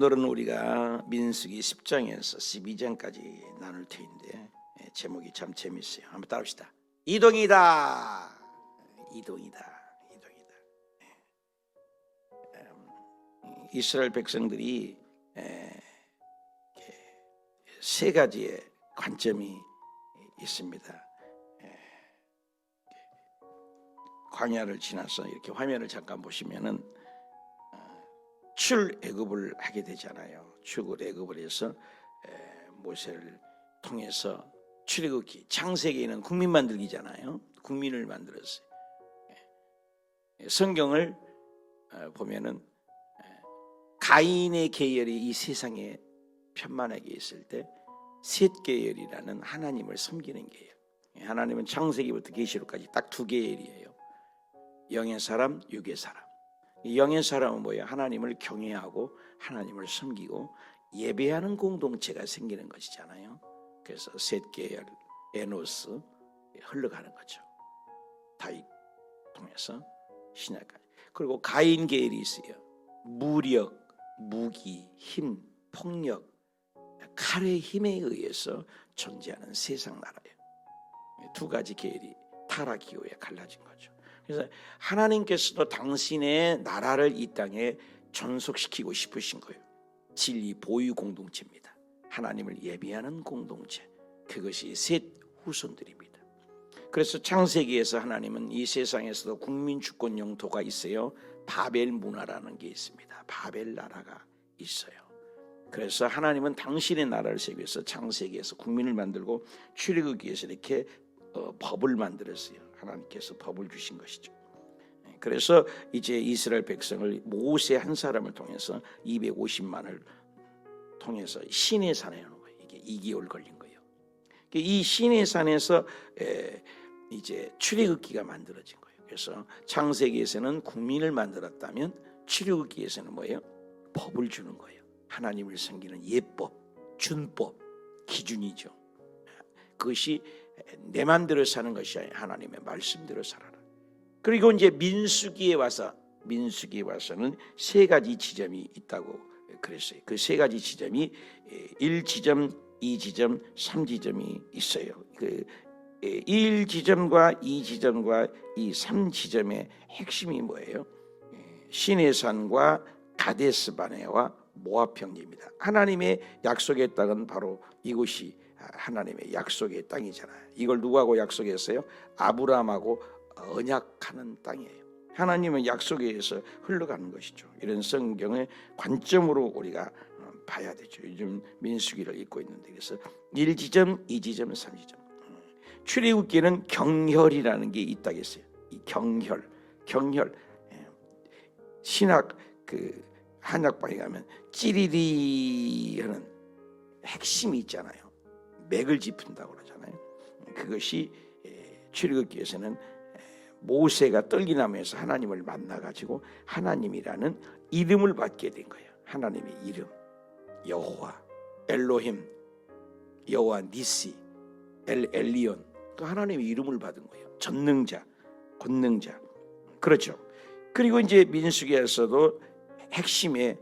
오늘은 우리가 민수기 10장에서 12장까지 나눌 터인데 제목이 참 재밌어요. 한번 따라합시다. 이동이다. 이스라엘 백성들이 세 가지의 관점이 있습니다. 광야를 지나서 이렇게 화면을 잠깐 보시면은 출애굽을 하게 되잖아요. 출애굽을 해서 모세를 통해서 출애굽기 창세기에는 국민 만들기잖아요. 국민을 만들었어요. 성경을 보면은 가인의 계열이 이 세상에 편만하게 있을 때 셋 계열이라는 하나님을 섬기는 계열. 하나님은 창세기부터 계시록까지 딱 두 계열이에요. 영의 사람, 육의 사람. 영의 사람은 뭐예요? 하나님을 경외하고 하나님을 섬기고 예배하는 공동체가 생기는 것이잖아요. 그래서 셋 계열, 에노스 흘러가는 거죠. 다윗 통해서 신약까지. 그리고 가인 계열이 있어요. 무력, 무기, 힘, 폭력, 칼의 힘에 의해서 존재하는 세상 나라예요. 두 가지 계열이 타락 이후에 갈라진 거죠. 그래서 하나님께서도 당신의 나라를 이 땅에 존속시키고 싶으신 거예요. 진리 보유 공동체입니다. 하나님을 예배하는 공동체. 그것이 셋 후손들입니다. 그래서 창세기에서 하나님은 이 세상에서도 국민 주권 영토가 있어요. 바벨 문화라는 게 있습니다. 바벨 나라가 있어요. 그래서 하나님은 당신의 나라를 세우기 위해서 창세기에서 국민을 만들고 출애굽기에서 이렇게 법을 만들었어요. 하나님께서 법을 주신 것이죠. 그래서 이제 이스라엘 백성을 모세 한 사람을 통해서 250만을 통해서 시내산에 오는 거예요. 이게 2개월 걸린 거예요. 이 시내산에서 이제 출애굽기가 만들어진 거예요. 그래서 창세기에서는 국민을 만들었다면 출애굽기에서는 뭐예요? 법을 주는 거예요. 하나님을 섬기는 예법, 준법, 기준이죠. 그것이 내 맘대로 사는 것이 아니라 하나님의 말씀대로 살아라. 그리고 이제 민수기에 와서는 세 가지 지점이 있다고 그랬어요. 그 세 가지 지점이 1지점, 2지점, 3지점이 있어요. 그 1지점과 2지점과 이 3지점의 핵심이 뭐예요? 시내산과 가데스 바네아와 모압 평지입니다. 하나님의 약속의 땅은 바로 이곳이 하나님의 약속의 땅이잖아요. 이걸 누구하고 약속했어요? 아브라함하고 언약하는 땅이에요. 하나님은 약속에 의해서 흘러가는 것이죠. 이런 성경의 관점으로 우리가 봐야 되죠. 요즘 민수기를 읽고 있는데 그래서 1지점, 2지점, 3지점. 출애굽기는 경혈이라는 게 있다고 했어요. 이 경혈. 신학 한약방에 가면 찌리리 하는 핵심이 있잖아요. 맥을 짚은다고 그러잖아요. 그것이 출애굽기에서는 모세가 떨기나무에서 하나님을 만나가지고 하나님이라는 이름을 받게 된 거예요. 하나님의 이름, 여호와, 엘로힘, 여호와 니시, 엘리온, 또 하나님의 이름을 받은 거예요. 전능자, 권능자. 그렇죠. 그리고 이제 민수기에서도 핵심의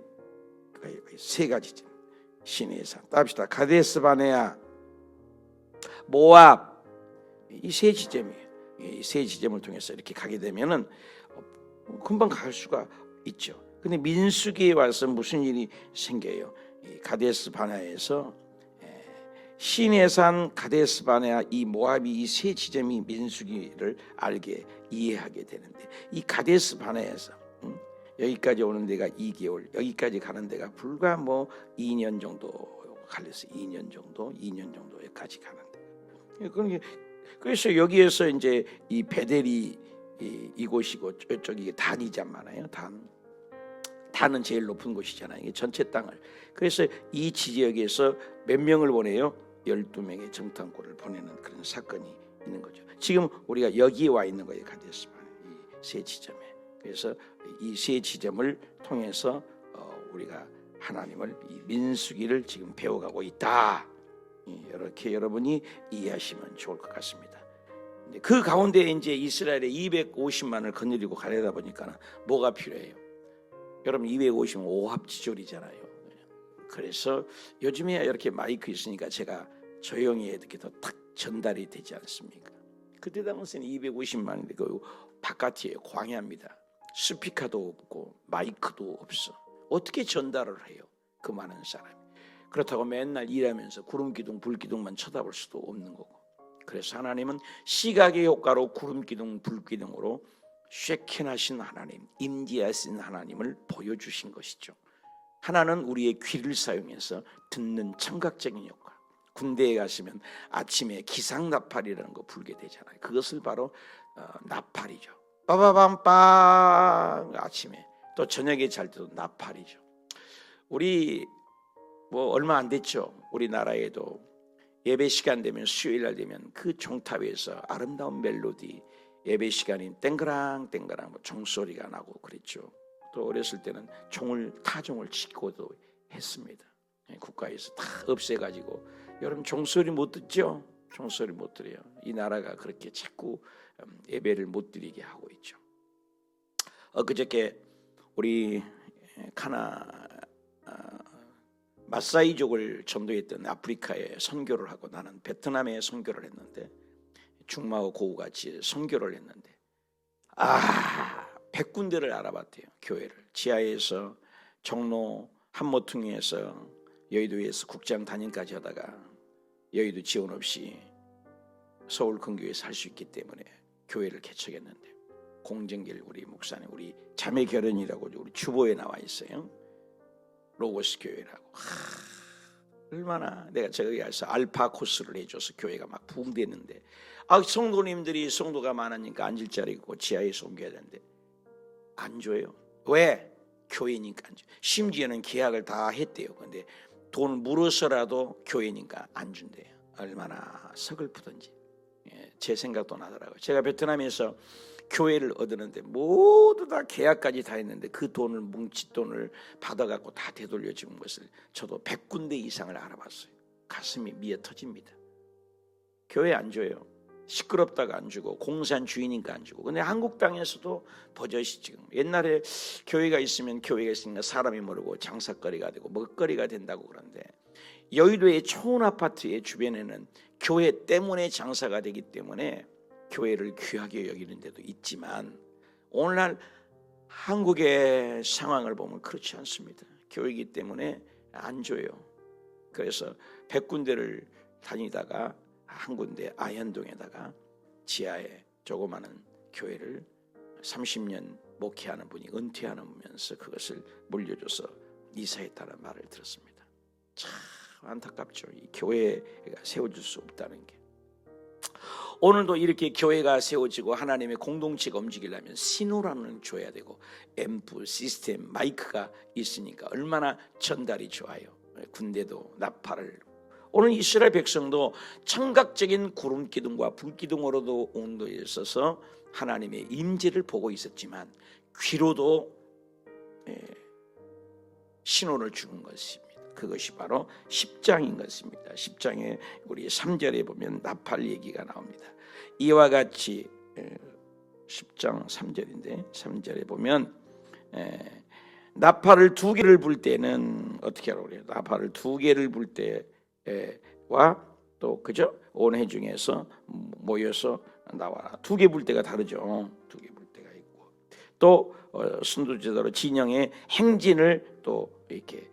세 가지죠. 시내산, 따합시다. 가데스 바네아, 모압, 이 세 지점이에요. 이 세 지점을 통해서 이렇게 가게 되면은 금방 갈 수가 있죠. 근데 민수기에 와서 무슨 일이 생겨요? 이 가데스 바네아에서 시내산, 가데스 바네아, 이 모압이 이 세 지점이 민수기를 알게 이해하게 되는데 이 가데스 바네아에서 여기까지 오는 데가 2개월, 여기까지 가는 데가 불과 2년 정도 갈렸어요. 2년 정도까지 가는데. 그래서 여기에서 이제 이 베델이 이곳이고 저쪽이 단이잖아요. 단은 제일 높은 곳이잖아요. 이게 전체 땅을. 그래서 이 지역에서 몇 명을 보내요? 12명의 정탐꾼을 보내는 그런 사건이 있는 거죠. 지금 우리가 여기에 와 있는 거예요. 가데스바 이 세 지점에. 그래서 이 세 지점을 통해서 우리가 하나님을 이 민수기를 지금 배워가고 있다. 이렇게 여러분이 이해하시면 좋을 것 같습니다. 그 가운데 이제 이스라엘의 250만을 거느리고 가려다 보니까 뭐가 필요해요? 여러분 250은 오합지졸이잖아요. 그래서 요즘에 이렇게 마이크 있으니까 제가 조용히 이렇게 더 탁 전달이 되지 않습니까? 그때 당시에는 250만인데 그 바깥이에요. 광야입니다. 스피커도 없고 마이크도 없어. 어떻게 전달을 해요? 그 많은 사람이. 그렇다고 맨날 일하면서 구름기둥 불기둥만 쳐다볼 수도 없는 거고. 그래서 하나님은 시각의 효과로 구름기둥 불기둥으로 쉐킨하신 하나님, 임재하신 하나님을 보여주신 것이죠. 하나는 우리의 귀를 사용해서 듣는 청각적인 효과. 군대에 가시면 아침에 기상나팔이라는 거 불게 되잖아요. 그것을 바로 나팔이죠. 빠바밤빵 아침에, 또 저녁에 잘 때도 나팔이죠. 우리 뭐 얼마 안 됐죠. 우리나라에도 예배 시간 되면, 수요일 날 되면 그 종탑에서 아름다운 멜로디, 예배 시간인 땡그랑 땡그랑 종소리가 나고 그랬죠. 또 어렸을 때는 타종을 치고도 했습니다. 국가에서 다 없애가지고. 여러분 종소리 못 듣죠? 종소리 못 들어요. 이 나라가 그렇게 자꾸 예배를 못 드리게 하고 있죠. 그저께 우리 마사이족을 전도했던 아프리카에 선교를 하고, 나는 베트남에 선교를 했는데, 중마오 고우같이 선교를 했는데 100군데를 알아봤대요. 교회를 지하에서 종로 한모퉁이에서 여의도에서 국장 단임까지 하다가 여의도 지원 없이 서울 근교에서 할 수 있기 때문에 교회를 개척했는데, 공정길 우리 목사님, 우리 자매 결연이라고 우리 주보에 나와 있어요. 로고스 교회라고. 얼마나 내가 저기 가서 알파 코스를 해줘서 교회가 막 붕대는데, 성도님들이 성도가 많으니까 앉을 자리고 지하에서 옮겨야 되는데 안 줘요. 왜? 교회니까 안 줘. 심지어는 계약을 다 했대요. 근데 돈을 물어서라도 교회니까 안 준대요. 얼마나 서글프던지. 제 생각도 나더라고요. 제가 베트남에서 교회를 얻었는데 모두 다 계약까지 다 했는데 그 돈을 뭉칫돈을 받아갖고 다 되돌려 주는 것을 저도 100군데 이상을 알아봤어요. 가슴이 미어 터집니다. 교회 안 줘요. 시끄럽다가 안 주고, 공산 주의니까 안 주고. 근데 한국 땅에서도 버젓이 지금, 옛날에 교회가 있으니까 사람이 모르고 장사거리가 되고 먹거리가 된다고 그러는데, 여의도의 초원 아파트의 주변에는 교회 때문에 장사가 되기 때문에 교회를 귀하게 여기는 데도 있지만, 오늘날 한국의 상황을 보면 그렇지 않습니다. 교회이기 때문에 안 줘요. 그래서 100군데를 다니다가 한 군데 아현동에다가 지하에 조그마한 교회를 30년 목회하는 분이 은퇴하면서 그것을 물려줘서 이사했다는 말을 들었습니다. 참 안타깝죠. 이 교회가 세워질 수 없다는 게. 오늘도 이렇게 교회가 세워지고 하나님의 공동체가 움직이려면 신호라는 줘야 되고, 앰프, 시스템, 마이크가 있으니까 얼마나 전달이 좋아요. 군대도 나팔을. 오늘 이스라엘 백성도 청각적인 구름 기둥과 불 기둥으로도 온도에 있어서 하나님의 임재를 보고 있었지만, 귀로도 신호를 주는 것입니다. 그것이 바로 10장인 것입니다. 10장에 우리 3절에 보면 나팔 얘기가 나옵니다. 이와 같이 10장 3절인데 3절에 보면 나팔을 2개를 불 때는 어떻게 하라고 그래요? 나팔을 2개를 불 때와 또 그죠? 온 회중에서 모여서 나와라. 2개 불 때가 다르죠. 2개 불 때가 있고, 또 순두제대로 진영의 행진을 또 이렇게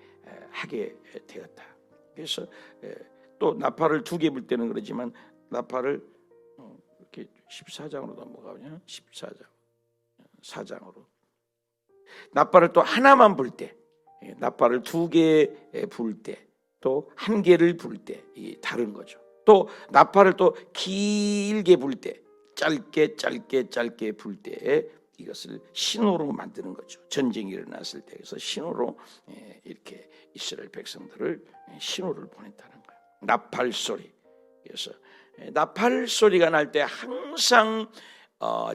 하게 되었다. 그래서 또 나팔을 2개 불 때는 그러지만, 나팔을 이렇게 14장으로 넘어가면 4장으로 나팔을 또 하나만 불 때, 나팔을 2개 불 때, 또 1개를 불 때 다른 거죠. 또 나팔을 또 길게 불 때, 짧게 불 때에 이것을 신호로 만드는 거죠. 전쟁이 일어났을 때. 그래서 신호로 이렇게 이스라엘 백성들을 신호를 보냈다는 거예요. 나팔 소리. 그래서 나팔 소리가 날 때 항상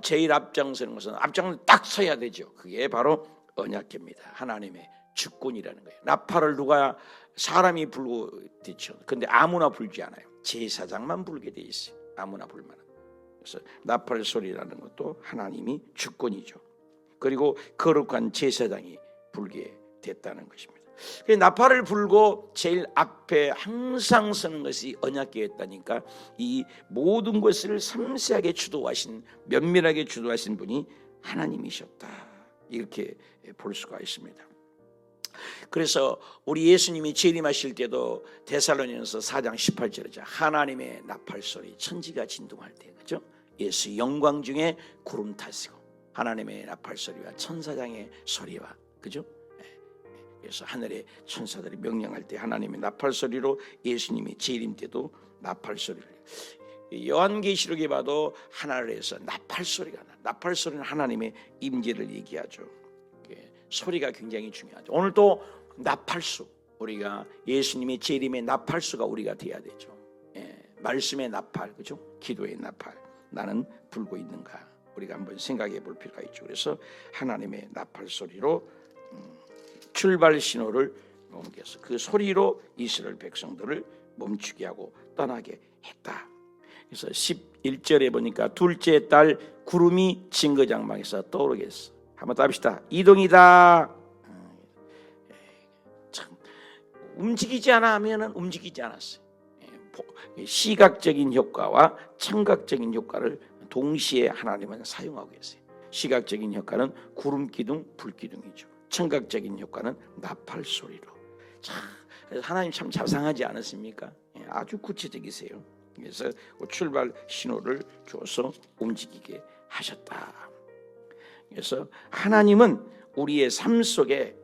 제일 앞장서는 것은 앞장을 딱 서야 되죠. 그게 바로 언약궤입니다. 하나님의 주권이라는 거예요. 나팔을 누가 사람이 불고 되죠. 근데 아무나 불지 않아요. 제사장만 불게 돼 있어요. 아무나 불만한. 그래서 나팔 소리라는 것도 하나님이 주권이죠. 그리고 거룩한 제사장이 불게 됐다는 것입니다. 나팔을 불고 제일 앞에 항상 서는 것이 언약궤였다니까 이 모든 것을 섬세하게 주도하신, 면밀하게 주도하신 분이 하나님이셨다, 이렇게 볼 수가 있습니다. 그래서 우리 예수님이 재림하실 때도 데살로니가서 4장 18절이죠. 하나님의 나팔 소리, 천지가 진동할 때, 그죠? 예수 영광 중에 구름 타시고 하나님의 나팔 소리와 천사장의 소리와, 그죠? 그래서 하늘의 천사들이 명령할 때 하나님의 나팔 소리로 예수님이 재림 때도 나팔 소리를, 요한계시록에 봐도 하늘에서 나팔 소리가 나. 나팔 소리는 하나님의 임재를 얘기하죠. 소리가 굉장히 중요하죠. 오늘 또 나팔수, 우리가 예수님의 재림의 나팔수가 우리가 돼야 되죠. 말씀의 나팔, 그죠? 기도의 나팔, 나는 불고 있는가, 우리가 한번 생각해 볼 필요가 있죠. 그래서 하나님의 나팔 소리로 출발 신호를 옮겨서 그 소리로 이스라엘 백성들을 멈추게 하고 떠나게 했다. 그래서 11절에 보니까 둘째 달 구름이 증거장막에서 떠오르게 했어. 한번 답시다. 이동이다. 참 움직이지 않아 하면은 움직이지 않았어요. 시각적인 효과와 청각적인 효과를 동시에 하나님은 사용하고 계세요. 시각적인 효과는 구름 기둥, 불 기둥이죠. 청각적인 효과는 나팔 소리로. 참 하나님 참 자상하지 않으십니까? 아주 구체적이세요. 그래서 출발 신호를 줘서 움직이게 하셨다. 그래서 하나님은 우리의 삶 속에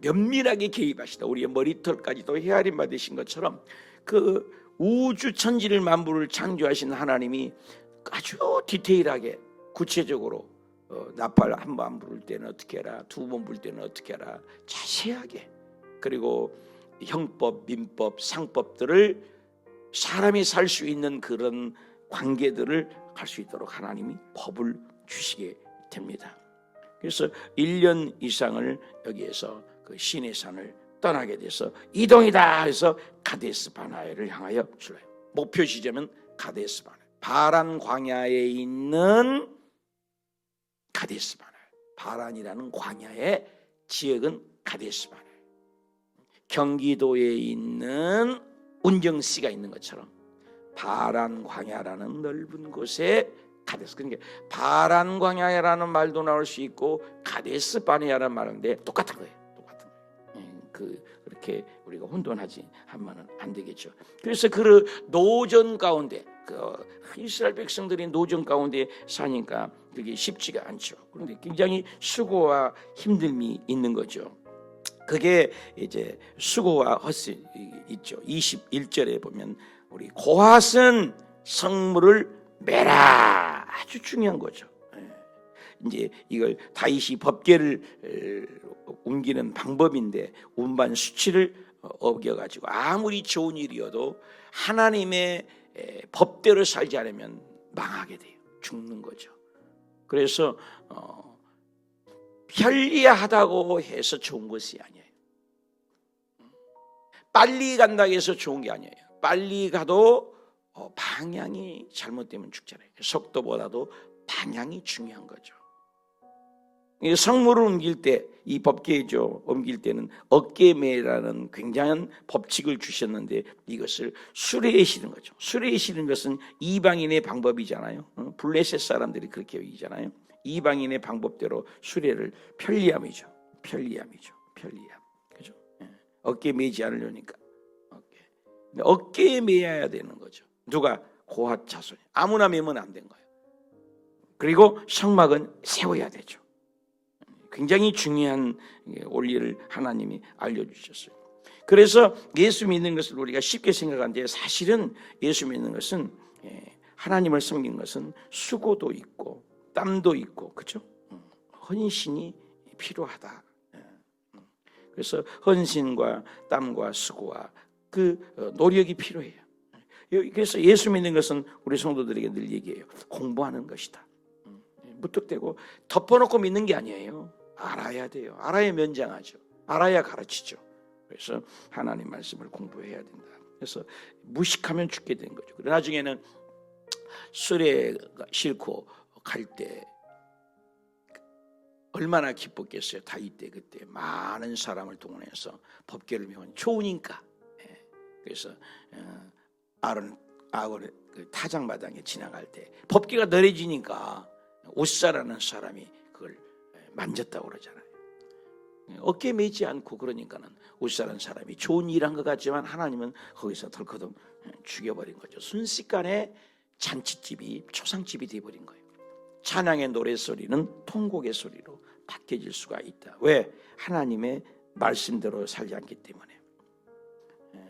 면밀하게 개입하시다. 우리의 머리털까지도 헤아림 받으신 것처럼 그 우주 천지를 만물을 창조하신 하나님이 아주 디테일하게 구체적으로 나팔 한 번 부를 때는 어떻게 해라, 두 번 불 때는 어떻게 해라, 자세하게, 그리고 형법, 민법, 상법들을 사람이 살 수 있는 그런 관계들을 할 수 있도록 하나님이 법을 주시게 됩니다. 그래서 1년 이상을 여기에서 그 시내 산을 떠나게 돼서 이동이다 해서 가데스 바네아를 향하여 출발. 목표 지점은 가데스 바네아, 바란 광야에 있는 가데스 바네아. 바란이라는 광야의 지역은 가데스 바네아. 경기도에 있는 운정시가 있는 것처럼 바란 광야라는 넓은 곳에 가데스, 그러니까 바란 광야라는 말도 나올 수 있고 가데스 바네아라는 말인데 똑같은 거예요. 똑같은 거예요. 그렇게 우리가 혼돈하지 하면은 안 되겠죠. 그래서 그 노전 가운데, 그 이스라엘 백성들이 노전 가운데 사니까 그게 쉽지가 않죠. 그런데 굉장히 수고와 힘듦이 있는 거죠. 그게 이제 수고와 헛이 있죠. 21절에 보면 우리 고핫은 성물을 매라, 아주 중요한 거죠. 이제 이걸 다윗이 법궤를 옮기는 방법인데 운반 수치를 어겨가지고 아무리 좋은 일이어도 하나님의 법대로 살지 않으면 망하게 돼요. 죽는 거죠. 그래서 편리하다고 해서 좋은 것이 아니에요. 빨리 간다고 해서 좋은 게 아니에요. 빨리 가도 방향이 잘못되면 죽잖아요. 속도보다도 방향이 중요한 거죠. 성물을 옮길 때, 이 법궤죠, 옮길 때는 어깨매라는 굉장한 법칙을 주셨는데 이것을 수레에 실은 거죠. 수레에 실은 것은 이방인의 방법이잖아요. 블레셋 사람들이 그렇게 여기잖아요. 이방인의 방법대로 수레를 편리함이죠. 편리함이죠. 편리함. 그죠? 어깨 매지 않으려니까. 어깨에 매야 되는 거죠. 누가? 고핫 자손이. 아무나 매면 안 된 거예요. 그리고 성막은 세워야 되죠. 굉장히 중요한 원리를 하나님이 알려주셨어요. 그래서 예수 믿는 것을 우리가 쉽게 생각하는데 사실은 예수 믿는 것은, 하나님을 섬기는 것은 수고도 있고 땀도 있고, 그렇죠? 헌신이 필요하다. 그래서 헌신과 땀과 수고와 그 노력이 필요해요. 그래서 예수 믿는 것은 우리 성도들에게 늘 얘기해요. 공부하는 것이다. 무턱대고 덮어놓고 믿는 게 아니에요. 알아야 돼요. 알아야 면장하죠. 알아야 가르치죠. 그래서 하나님 말씀을 공부해야 된다. 그래서 무식하면 죽게 된 거죠. 나중에는 수레가 싣고 갈 때 얼마나 기뻤겠어요. 다윗 때 그때 많은 사람을 동원해서 법궤를 메운 좋으니까. 그래서 아론의 그 타작마당에 지나갈 때 법궤가 느려지니까 옷사라는 사람이 그걸 만졌다고 그러잖아요. 어깨 매지 않고 그러니까는 옷사라는 사람이 좋은 일한 것 같지만 하나님은 거기서 덜커덩 죽여버린 거죠. 순식간에 잔치집이 초상집이 되어버린 거예요. 찬양의 노래소리는 통곡의 소리로 바뀌어질 수가 있다. 왜? 하나님의 말씀대로 살지 않기 때문에.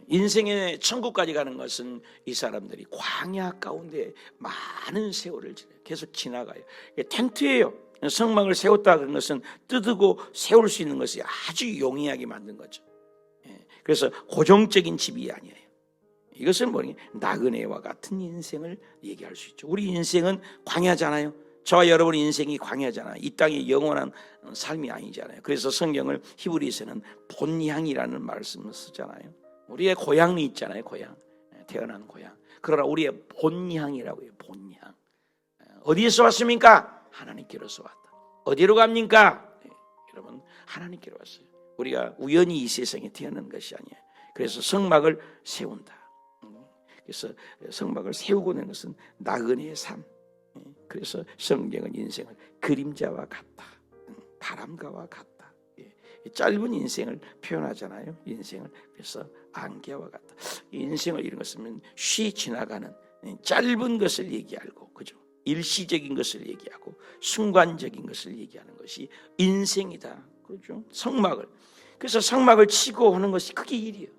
인생의 천국까지 가는 것은 이 사람들이 광야 가운데 많은 세월을 계속 지나가요. 텐트예요. 성막을 세웠다 그런 것은 뜯고 세울 수 있는 것이 아주 용이하게 만든 거죠. 그래서 고정적인 집이 아니에요. 이것은 뭐니? 나그네와 같은 인생을 얘기할 수 있죠. 우리 인생은 광야잖아요. 저와 여러분 인생이 광야잖아요. 이 땅이 영원한 삶이 아니잖아요. 그래서 성경을 히브리서는 본향이라는 말씀을 쓰잖아요. 우리의 고향이 있잖아요. 고향, 태어난 고향. 그러나 우리의 본향이라고 해요. 본향. 어디에서 왔습니까? 하나님께로서 왔다. 어디로 갑니까? 여러분, 하나님께로 왔어요. 우리가 우연히 이 세상에 태어난 것이 아니에요. 그래서 성막을 세운다. 그래서 성막을 세우고 는 것은 나그네의 삶. 그래서 성경은 인생을 그림자와 같다, 바람과와 같다. 짧은 인생을 표현하잖아요. 인생을 그래서 안개와 같다. 인생을 이런 것 쓰면 쉬 지나가는 짧은 것을 얘기하고, 그죠? 일시적인 것을 얘기하고 순간적인 것을 얘기하는 것이 인생이다. 그렇죠? 성막을. 그래서 성막을 치고 하는 것이 그게 일이에요.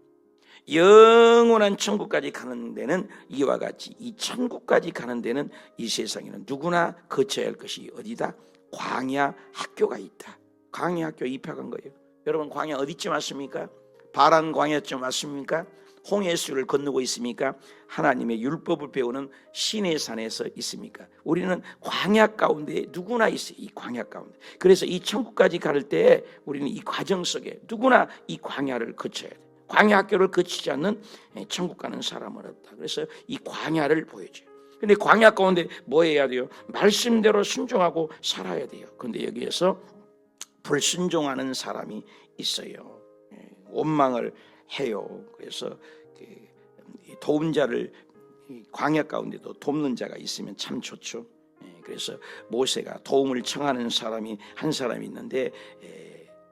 영원한 천국까지 가는 데는 이와 같이 이 천국까지 가는 데는 이 세상에는 누구나 거쳐야 할 것이 어디다? 광야 학교가 있다. 광야 학교 입학한 거예요. 여러분 광야 어디쯤 왔습니까? 바란 광야쯤 왔습니까? 홍해수를 건너고 있습니까? 하나님의 율법을 배우는 시내산에서 있습니까? 우리는 광야 가운데 누구나 있어요. 이 광야 가운데. 그래서 이 천국까지 갈 때 우리는 이 과정 속에 누구나 이 광야를 거쳐야 돼요. 광야 학교를 거치지 않는 천국 가는 사람은 없다. 그래서 이 광야를 보여줘요. 근데 광야 가운데 뭐 해야 돼요? 말씀대로 순종하고 살아야 돼요. 근데 여기에서 불순종하는 사람이 있어요. 원망을 해요. 그래서 도운 자를 광야 가운데도 돕는 자가 있으면 참 좋죠. 그래서 모세가 도움을 청하는 사람이 한 사람이 있는데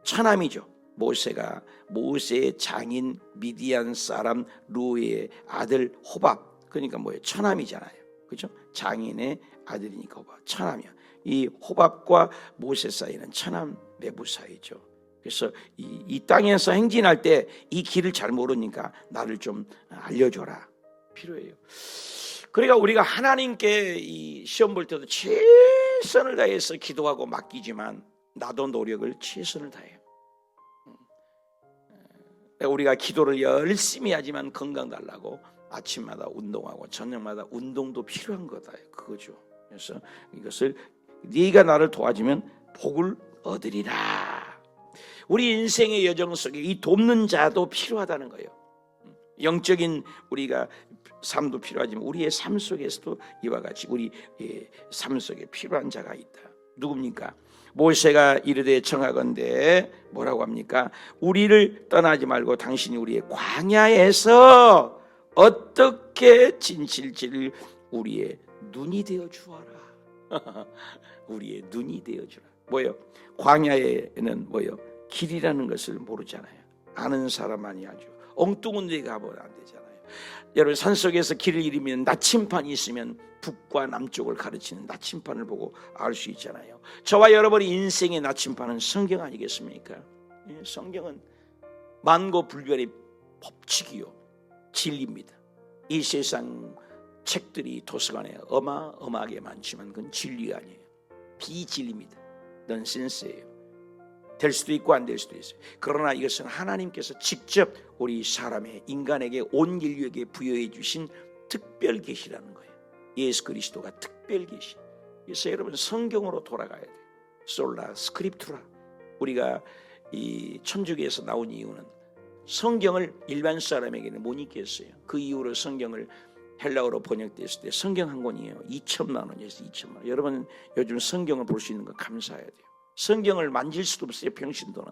처남이죠. 모세가 모세의 장인 미디안 사람 루의 아들 호밥, 그러니까 뭐예요? 처남이잖아요. 그렇죠? 장인의 아들이니까 호밥, 처남이야. 이 호밥과 모세 사이는 처남 매부 사이죠. 그래서 이 땅에서 행진할 때 이 길을 잘 모르니까 나를 좀 알려줘라. 필요해요. 그러니까 우리가 하나님께 이 시험 볼 때도 최선을 다해서 기도하고 맡기지만 나도 노력을 최선을 다해요. 우리가 기도를 열심히 하지만 건강 달라고 아침마다 운동하고 저녁마다 운동도 필요한 거다. 그거죠. 그래서 이것을 네가 나를 도와주면 복을 얻으리라. 우리 인생의 여정 속에 이 돕는 자도 필요하다는 거예요. 영적인 우리가 삶도 필요하지만 우리의 삶 속에서도 이와 같이 우리 삶 속에 필요한 자가 있다. 누굽니까? 모세가 이르되 청하건대 뭐라고 합니까? 우리를 떠나지 말고 당신이 우리의 광야에서 어떻게 지칠지를 우리의 눈이 되어 주어라. 우리의 눈이 되어 주라. 뭐요? 광야에는 뭐요? 길이라는 것을 모르잖아요. 아는 사람만이 아주 엉뚱한 데 가보면 안 되잖아요. 여러분 산속에서 길을 잃으면 나침판이 있으면 북과 남쪽을 가르치는 나침판을 보고 알 수 있잖아요. 저와 여러분의 인생의 나침판은 성경 아니겠습니까? 성경은 만고불변의 법칙이요 진리입니다. 이 세상 책들이 도서관에 어마어마하게 많지만 그건 진리가 아니에요. 비진리입니다. 넌센스예요. 될 수도 있고 안 될 수도 있어요. 그러나 이것은 하나님께서 직접 우리 사람의 인간에게 온 인류에게 부여해 주신 특별 계시라는 거예요. 예수 그리스도가 특별 계시. 그래서 여러분 성경으로 돌아가야 돼요. 솔라 스크립투라. 우리가 이 천주교에서 나온 이유는 성경을 일반 사람에게는 못 읽겠어요. 그 이후로 성경을 헬라어로 번역됐을 때 성경 한 권이에요. 2천만 원이었어요. 2천만 원. 여러분 요즘 성경을 볼 수 있는 거 감사해야 돼요. 성경을 만질 수도 없어요. 평신도는.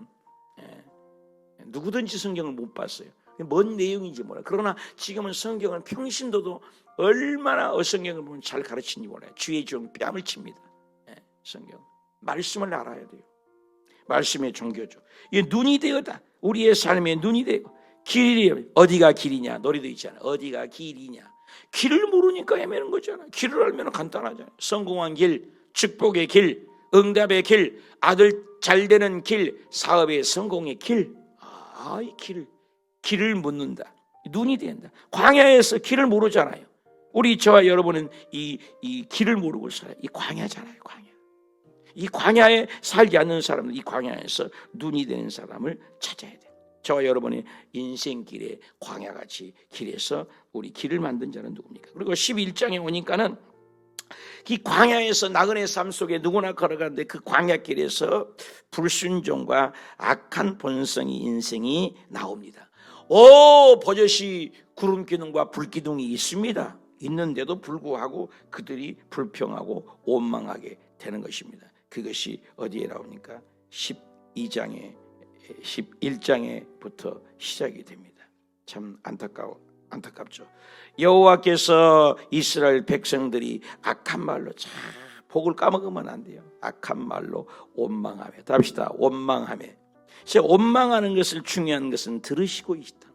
누구든지 성경을 못 봤어요. 뭔 내용인지 몰라요. 그러나 지금은 성경은 평신도도 얼마나 성경을 보면 잘 가르치는지 몰라요. 주의 종 뺨을 칩니다. 성경 말씀을 알아야 돼요. 말씀의 종교죠. 이게 눈이 되어다. 우리의 삶의 눈이 되고 길이 어디가 길이냐 노래도 있잖아요. 어디가 길이냐. 길을 모르니까 헤매는 거잖아요. 길을 알면 간단하잖아요. 성공한 길, 축복의 길, 응답의 길, 아들 잘 되는 길, 사업의 성공의 길. 이 길을 묻는다. 눈이 된다. 광야에서 길을 모르잖아요. 우리 저와 여러분은 이 길을 모르고 살아요. 이 광야잖아요. 광야. 이 광야에 살지 않는 사람은 이 광야에서 눈이 되는 사람을 찾아야 돼요. 저와 여러분의 인생길에 광야같이 길에서 우리 길을 만든 자는 누굽니까? 그리고 11장에 오니까는 이 광야에서 나그네 삶 속에 누구나 걸어가는데 그 광야길에서 불순종과 악한 본성이 인생이 나옵니다. 버젓이 구름 기둥과 불 기둥이 있습니다. 있는데도 불구하고 그들이 불평하고 원망하게 되는 것입니다. 그것이 어디에 나옵니까? 11장에부터 시작이 됩니다. 참 안타깝죠. 여호와께서 이스라엘 백성들이 악한 말로 참 복을 까먹으면 안 돼요. 악한 말로 원망하며. 답시다. 원망하며. 원망하는 것을 중요한 것은 들으시고 있다.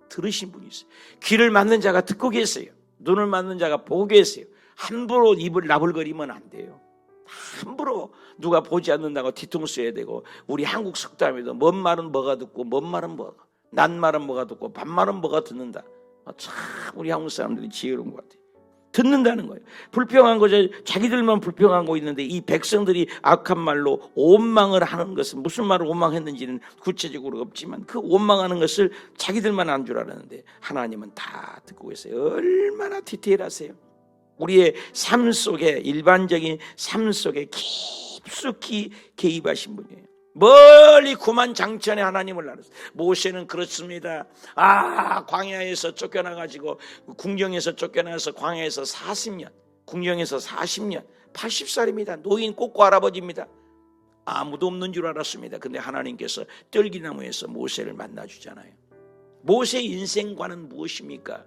들으신 분이 있어요. 귀를 막는 자가 듣고 계세요. 눈을 막는 자가 보고 계세요. 함부로 입을 나불거리면 안 돼요. 함부로 누가 보지 않는다고 뒤통수 해야 되고, 우리 한국 속담에도 먼 말은 뭐가 듣고 먼 말은 뭐가, 난 말은 뭐가 듣고 반말은 뭐가 듣는다. 참 우리 한국 사람들이 지혜로운 것 같아요. 듣는다는 거예요. 불평한 거죠. 자기들만 불평한 거 있는데 이 백성들이 악한 말로 원망을 하는 것은 무슨 말을 원망했는지는 구체적으로 없지만 그 원망하는 것을 자기들만 안 줄 알았는데 하나님은 다 듣고 계세요. 얼마나 디테일하세요. 우리의 삶 속에, 일반적인 삶 속에 깊숙이 개입하신 분이에요. 멀리 구만장천에 하나님을 알았어요. 모세는 그렇습니다. 광야에서 쫓겨나가지고 궁정에서 쫓겨나서 광야에서 40년, 궁정에서 40년, 80살입니다. 노인 꼬꼬 할아버지입니다. 아무도 없는 줄 알았습니다. 근데 하나님께서 떨기나무에서 모세를 만나주잖아요. 모세의 인생관은 무엇입니까?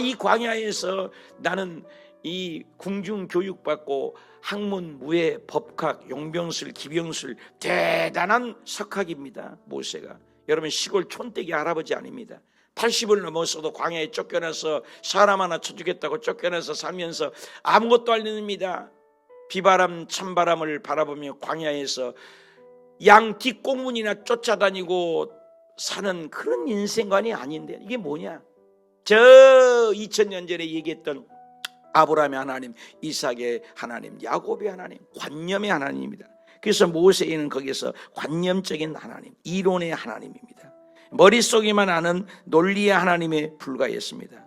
이 광야에서 나는 이 궁중 교육받고 학문, 무예, 법학, 용병술, 기병술 대단한 석학입니다. 모세가. 여러분 시골 촌떼기 할아버지 아닙니다. 80을 넘었어도 광야에 쫓겨나서 사람 하나 쳐주겠다고 쫓겨나서 살면서 아무것도 안 됩니다. 비바람 찬바람을 바라보며 광야에서 양 뒷공문이나 쫓아다니고 사는 그런 인생관이 아닌데 이게 뭐냐? 저 2000년 전에 얘기했던 아브라함의 하나님, 이삭의 하나님, 야곱의 하나님, 관념의 하나님입니다. 그래서 모세는 거기서 관념적인 하나님, 이론의 하나님입니다. 머릿속에만 아는 논리의 하나님에 불과했습니다.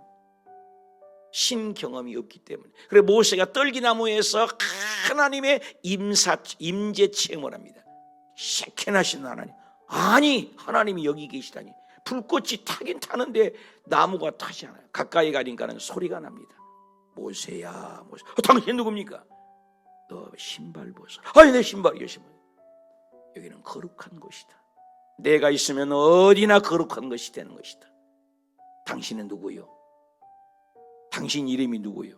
신경험이 없기 때문에. 그래서 모세가 떨기나무에서 하나님의 임재 체험을 합니다. 쉐켄하신 하나님. 아니 하나님이 여기 계시다니. 불꽃이 타긴 타는데 나무가 타지 않아요. 가까이 가니까는 소리가 납니다. 모세야, 모세. 당신 누굽니까? 너 신발 벗어. 내 신발이요, 신발. 여기는 거룩한 곳이다. 내가 있으면 어디나 거룩한 것이 되는 것이다. 당신은 누구요? 당신 이름이 누구요?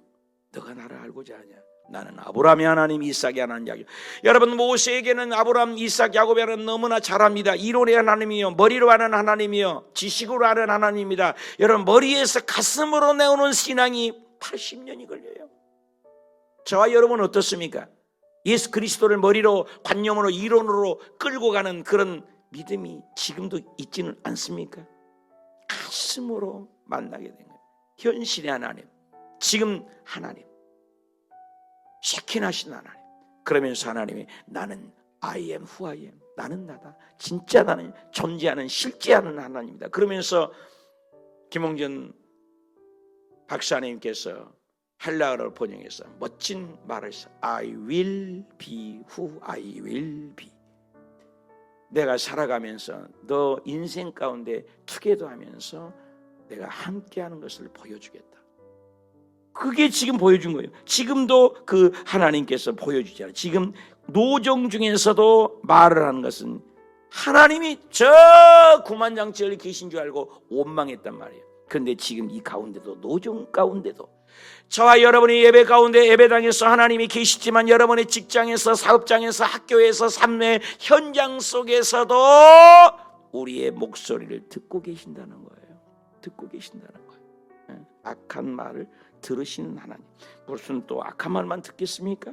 너가 나를 알고자 하냐? 나는 아브라함의 하나님, 이삭의 하나님, 야곱. 여러분 모세에게는 아브라함, 이삭, 야곱의 하나님 너무나 잘합니다. 이론의 하나님이요, 머리로 하는 하나님이요, 지식으로 하는 하나님입니다. 여러분 머리에서 가슴으로 내오는 신앙이 80년이 걸려요. 저와 여러분은 어떻습니까? 예수 그리스도를 머리로, 관념으로, 이론으로 끌고 가는 그런 믿음이 지금도 있지는 않습니까? 가슴으로 만나게 된 거예요. 현실의 하나님, 지금 하나님, 쉐킨하신 하나님. 그러면서 하나님이 나는 I am who I am. 나는 나다. 진짜 나는 존재하는 실제하는 하나님이다. 그러면서 김홍전 박사님께서 헬라어를 번역해서 멋진 말을 했어요. I will be who I will be. 내가 살아가면서 너 인생 가운데 투게더 하면서 내가 함께하는 것을 보여주겠다. 그게 지금 보여준 거예요. 지금도 그 하나님께서 보여주잖아요. 지금 노정 중에서도 말을 하는 것은 하나님이 저 구만장처에 계신 줄 알고 원망했단 말이에요. 그런데 지금 이 가운데도, 노정 가운데도, 저와 여러분의 예배 가운데, 예배당에서 하나님이 계시지만 여러분의 직장에서, 사업장에서, 학교에서, 삶의 현장 속에서도 우리의 목소리를 듣고 계신다는 거예요. 듣고 계신다는 거예요. 악한 말을 들으시는 하나님. 무슨 또 악한 말만 듣겠습니까?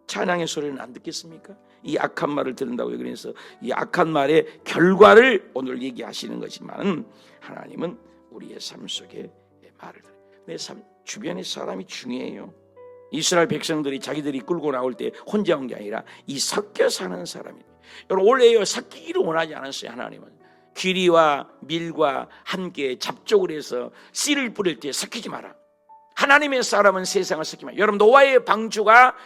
찬양의 소리는 안 듣겠습니까? 이 악한 말을 들은다고 그래서 이 악한 말의 결과를 오늘 얘기하시는 거지만, 하나님은 우리의 삶 속에 말을 들어요. 내 삶 주변의 사람이 중요해요. 이스라엘 백성들이 자기들이 끌고 나올 때 혼자 온 게 아니라 이 섞여 사는 사람이에요. 여러분, 원래요 섞이기를 원하지 않았어요. 하나님은 귀리와 밀과 함께 잡족을 해서 씨를 뿌릴 때 섞이지 마라. 하나님의 사람은 세상을 섞이지 마라. 여러분, 노아의 방주가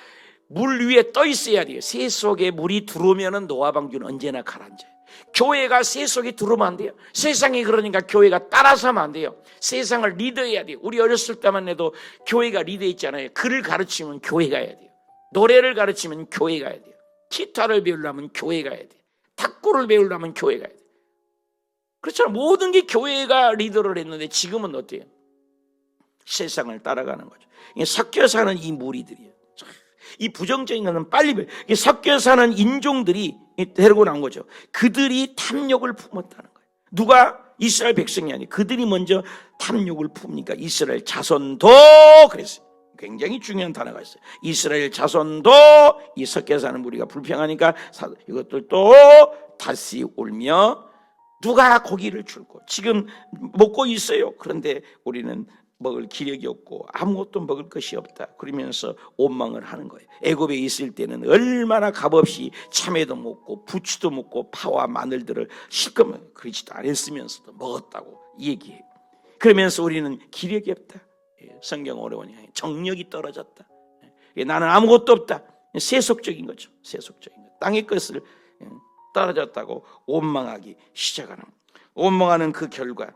물 위에 떠 있어야 돼요. 새 속에 물이 들어오면 노아 방주는 언제나 가라앉아요. 교회가 새 속에 들어오면 안 돼요. 세상이 그러니까 교회가 따라서 하면 안 돼요. 세상을 리더해야 돼요. 우리 어렸을 때만 해도 교회가 리더했잖아요. 글을 가르치면 교회가 해야 돼요. 노래를 가르치면 교회가 해야 돼요. 기타를 배우려면 교회가 해야 돼요. 탁구를 배우려면 교회가 해야 돼요. 그렇잖아요. 모든 게 교회가 리더를 했는데 지금은 어때요? 세상을 따라가는 거죠. 섞여 사는 이 무리들이에요. 이 부정적인 것은 빨리 섞여 사는 인종들이 데리고 나온 거죠. 그들이 탐욕을 품었다는 거예요. 누가? 이스라엘 백성이 아니에요. 그들이 먼저 탐욕을 품으니까 이스라엘 자손도, 그랬어요. 굉장히 중요한 단어가 있어요. 이스라엘 자손도 이 섞여 사는 무리가 불평하니까 이것들도 다시 울며 누가 고기를 줄고, 지금 먹고 있어요. 그런데 우리는 먹을 기력이 없고 아무것도 먹을 것이 없다. 그러면서 원망을 하는 거예요. 애굽에 있을 때는 얼마나 값없이 참외도 먹고 부추도 먹고 파와 마늘들을 실컷 그렇지도 않았으면서도 먹었다고 얘기해요. 그러면서 우리는 기력이 없다. 성경 어려우니 정력이 떨어졌다. 나는 아무것도 없다. 세속적인 거죠. 세속적인 것. 땅의 것을 떨어졌다고 원망하기 시작하는, 원망하는 그 결과,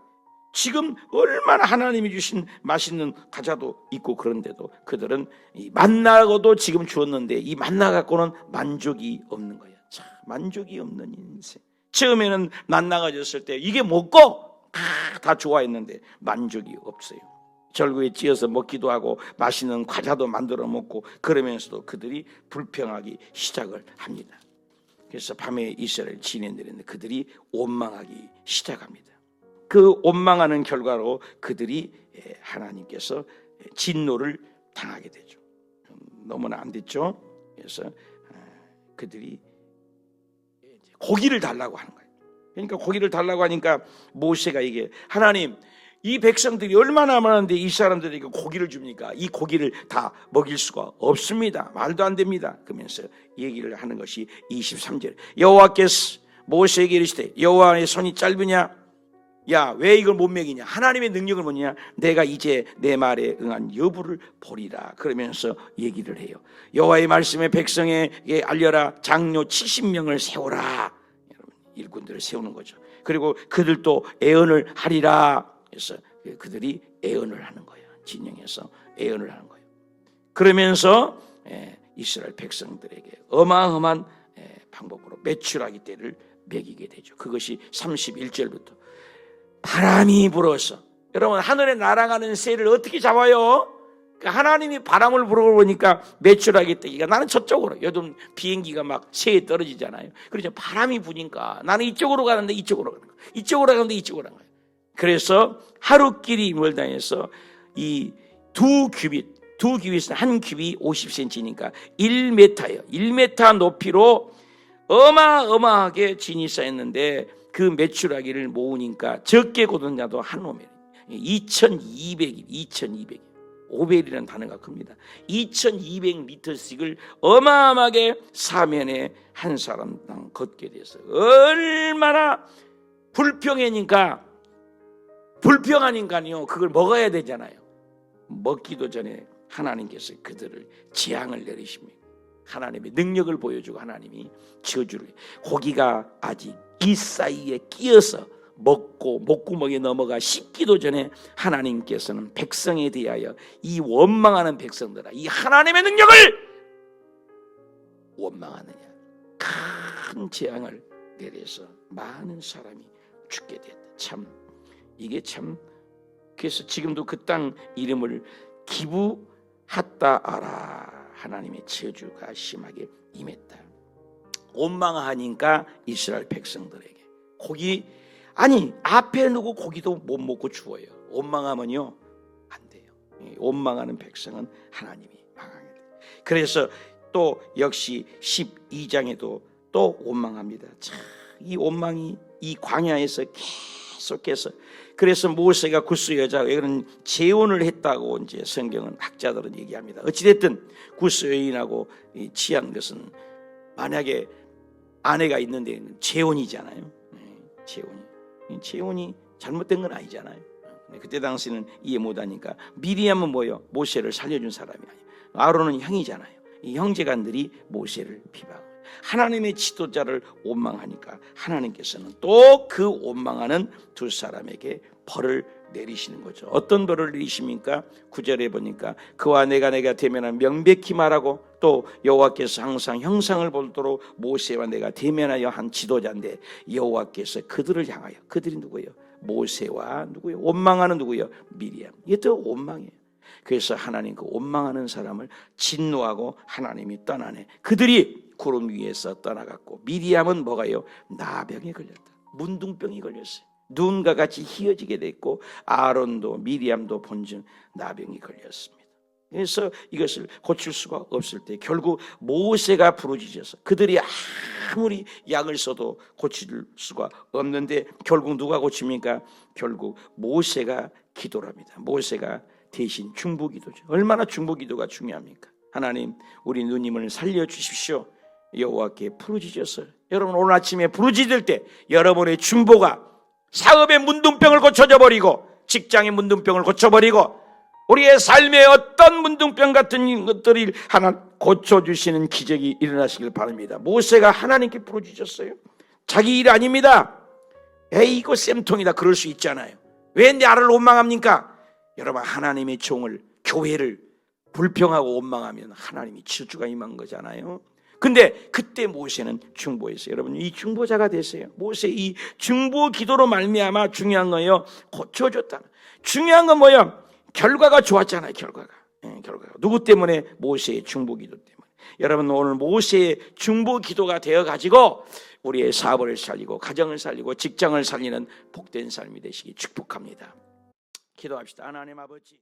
지금 얼마나 하나님이 주신 맛있는 과자도 있고 그런데도 그들은 이 만나고도 지금 주었는데 이 만나 갖고는 만족이 없는 거야. 참, 만족이 없는 인생. 처음에는 만나가 줬을 때 이게 먹고 다 좋아했는데 만족이 없어요. 절구에 찧어서 먹기도 하고 맛있는 과자도 만들어 먹고 그러면서도 그들이 불평하기 시작을 합니다. 그래서 밤에 이스라엘 지내내렸는데 그들이 원망하기 시작합니다. 그 원망하는 결과로 그들이 하나님께서 진노를 당하게 되죠. 너무나 안 됐죠. 그래서 그들이 고기를 달라고 하는 거예요. 그러니까 고기를 달라고 하니까 모세가 이게, 하나님, 이 백성들이 얼마나 많은데 이 사람들에게 고기를 줍니까? 이 고기를 다 먹일 수가 없습니다. 말도 안 됩니다. 그러면서 얘기를 하는 것이 23절. 여호와께서 모세에게 이르시되 여호와의 손이 짧으냐? 야, 왜 이걸 못 먹이냐? 하나님의 능력을 뭐냐? 내가 이제 내 말에 응한 여부를 보리라. 그러면서 얘기를 해요. 여호와의 말씀에 백성에게 알려라. 장로 70명을 세우라. 여러분, 일꾼들을 세우는 거죠. 그리고 그들도 애언을 하리라. 그래서 그들이 애언을 하는 거예요. 진영에서 애언을 하는 거예요. 그러면서 이스라엘 백성들에게 어마어마한 방법으로 메추라기 떼를 먹이게 되죠. 그것이 31절부터. 바람이 불어서, 여러분, 하늘에 날아가는 새를 어떻게 잡아요? 하나님이 바람을 불어보니까 메추라기 떼기가, 나는 저쪽으로, 요즘 비행기가 막 새에 떨어지잖아요. 그래서 바람이 부니까 나는 이쪽으로 가는데 이쪽으로 가는 거예요. 이쪽으로 가는데 이쪽으로 가는 거예요. 그래서 하루길이 멀다 해서 이 두 규빗은 한 규빗이 50cm니까 1m예요. 1m 높이로 어마어마하게 진이 쌓였는데 그 메추라기를 모으니까 적게 고든 자도 한 오멜, 2200 오벨이라는 단어가 큽니다. 2200리터씩을 어마어마하게 사면에 한 사람당 걷게 돼서 얼마나 불평하니까요 그걸 먹어야 되잖아요. 먹기도 전에 하나님께서 그들을 재앙을 내리십니다. 하나님의 능력을 보여주고 하나님이 저주를, 고기가 아직 이 사이에 끼어서 먹고 목구멍에 넘어가 씻기도 전에 하나님께서는 백성에 대하여 이 원망하는 백성들아 이 하나님의 능력을 원망하느냐 큰 재앙을 내려서 많은 사람이 죽게 됐다. 참 이게 참 그래서 지금도 그 땅 이름을 기브핫다아라 하나님의 저주가 심하게 임했다. 원망하니까 이스라엘 백성들에게 고기 아니 앞에 누구 고기도 못 먹고 죽어요. 원망하면요 안 돼요. 원망하는 백성은 하나님이 망하게 돼요. 그래서 또 역시 12장에도 또 원망합니다. 참, 이 원망이 이 광야에서 계속해서 그래서 모세가 구스 여자가 이런 재혼을 했다고 이제 성경은 학자들은 얘기합니다. 어찌됐든 구스 여인하고 취한 것은 만약에 아내가 있는데 재혼이잖아요. 재혼이 잘못된 건 아니잖아요. 그때 당시는 이해 못하니까 미리암은 뭐요? 모세를 살려준 사람이 아니에요. 아론은 형이잖아요. 이 형제간들이 모세를 비방해요. 하나님의 지도자를 원망하니까 하나님께서는 또 그 원망하는 두 사람에게 벌을 내리시는 거죠. 어떤 벌을 내리십니까? 9절에 보니까 그와 내가 대면한 명백히 말하고 또 여호와께서 항상 형상을 보도록 모세와 내가 대면하여 한 지도자인데 여호와께서 그들을 향하여 그들이 누구예요? 모세와 누구예요? 원망하는 누구예요? 미리암. 이게 또 원망이에요. 그래서 하나님 그 원망하는 사람을 진노하고 하나님이 떠나네. 그들이 구름 위에서 떠나갔고 미리암은 뭐가요? 나병에 걸렸다. 문둥병이 걸렸어요. 눈과 같이 희어지게 됐고 아론도 미리암도 본즉 나병이 걸렸습니다. 그래서 이것을 고칠 수가 없을 때 결국 모세가 부르짖어서 그들이 아무리 약을 써도 고칠 수가 없는데 결국 누가 고칩니까? 결국 모세가 기도를 합니다. 모세가 대신 중보기도죠. 얼마나 중보기도가 중요합니까? 하나님 우리 누님을 살려주십시오. 여호와께 부르짖어서 여러분 오늘 아침에 부르짖을 때 여러분의 중보가 사업의 문둥병을 고쳐져 버리고 직장의 문둥병을 고쳐버리고 우리의 삶의 어떤 문둥병 같은 것들이 하나 고쳐주시는 기적이 일어나시길 바랍니다. 모세가 하나님께 부르짖었어요. 자기 일 아닙니다. 에이 이거 쌤통이다 그럴 수 있잖아요. 왜 나를 원망합니까? 여러분 하나님의 종을 교회를 불평하고 원망하면 하나님이 저주가 임한 거잖아요. 근데 그때 모세는 중보했어요. 여러분 이 중보자가 되세요. 모세 이 중보 기도로 말미암아 중요한 거예요. 고쳐줬다. 중요한 건 뭐예요? 결과가 좋았잖아요. 결과가 누구 때문에? 모세의 중보 기도 때문에. 여러분 오늘 모세의 중보 기도가 되어 가지고 우리의 사업을 살리고 가정을 살리고 직장을 살리는 복된 삶이 되시기 축복합니다. 기도합시다. 하나님 아버지